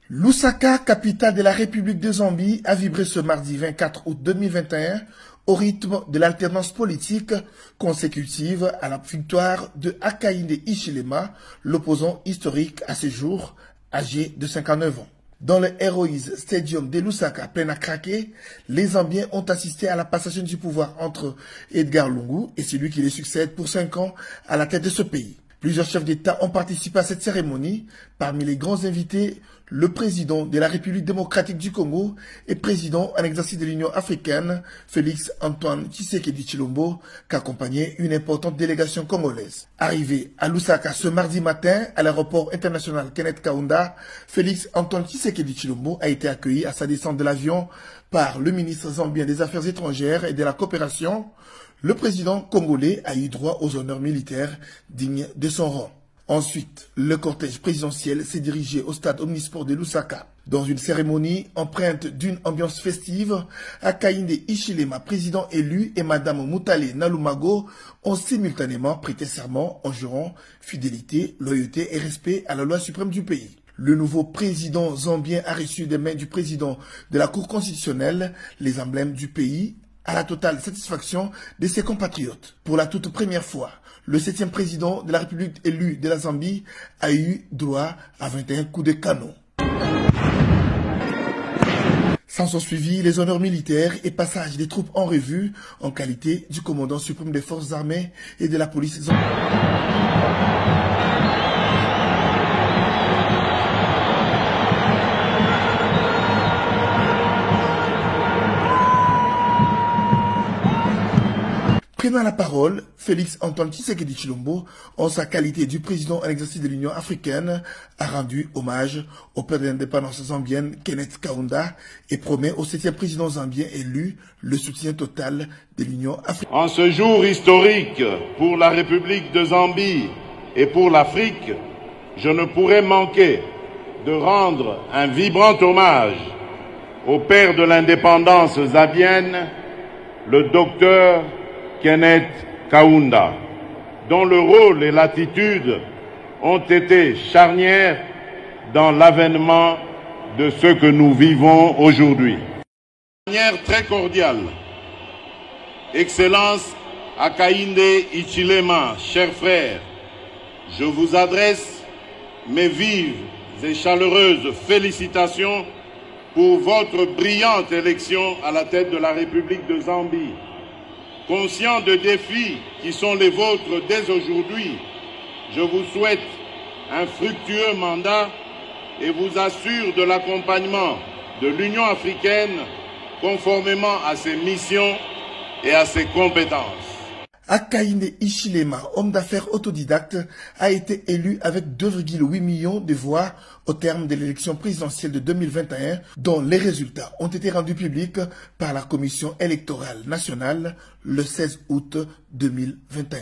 Lusaka, capitale de la République de Zambie, a vibré ce mardi 24 août 2021 au rythme de l'alternance politique consécutive à la victoire de Hakainde Hichilema, l'opposant historique à ce jour, âgé de 59 ans. Dans le Heroes Stadium de Lusaka, plein à craquer, les Zambiens ont assisté à la passation du pouvoir entre Edgar Lungu et celui qui le succède pour 5 ans à la tête de ce pays. Plusieurs chefs d'État ont participé à cette cérémonie. Parmi les grands invités, le président de la République démocratique du Congo et président en exercice de l'Union africaine, Félix Antoine Tshisekedi Tshilombo, qu'accompagnait une importante délégation congolaise. Arrivé à Lusaka ce mardi matin à l'aéroport international Kenneth Kaunda, Félix Antoine Tshisekedi Tshilombo a été accueilli à sa descente de l'avion par le ministre zambien des Affaires étrangères et de la coopération. Le président congolais a eu droit aux honneurs militaires dignes de son rang. Ensuite, le cortège présidentiel s'est dirigé au stade omnisport de Lusaka. Dans une cérémonie empreinte d'une ambiance festive, Hakainde Hichilema, président élu, et Madame Mutale Nalumago ont simultanément prêté serment en jurant fidélité, loyauté et respect à la loi suprême du pays. Le nouveau président zambien a reçu des mains du président de la Cour constitutionnelle les emblèmes du pays, à la totale satisfaction de ses compatriotes. Pour la toute première fois, le 7e président de la République élue de la Zambie a eu droit à 21 coups de canon. S'en sont suivis les honneurs militaires et passage des troupes en revue en qualité du commandant suprême des forces armées et de la police zambienne. Prenant la parole, Félix Antoine Tshisekedi Tshilombo, en sa qualité du président en exercice de l'Union africaine, a rendu hommage au père de l'indépendance zambienne, Kenneth Kaunda, et promet au 7e président zambien élu le soutien total de l'Union africaine. En ce jour historique pour la République de Zambie et pour l'Afrique, je ne pourrais manquer de rendre un vibrant hommage au père de l'indépendance zambienne, le docteur Kenneth Kaunda, dont le rôle et l'attitude ont été charnières dans l'avènement de ce que nous vivons aujourd'hui. De manière très cordiale, Excellence Hakainde Hichilema, chers frères, je vous adresse mes vives et chaleureuses félicitations pour votre brillante élection à la tête de la République de Zambie. Conscient des défis qui sont les vôtres dès aujourd'hui, je vous souhaite un fructueux mandat et vous assure de l'accompagnement de l'Union africaine conformément à ses missions et à ses compétences. Hakainde Hichilema, homme d'affaires autodidacte, a été élu avec 2,8 millions de voix au terme de l'élection présidentielle de 2021, dont les résultats ont été rendus publics par la Commission électorale nationale le 16 août 2021.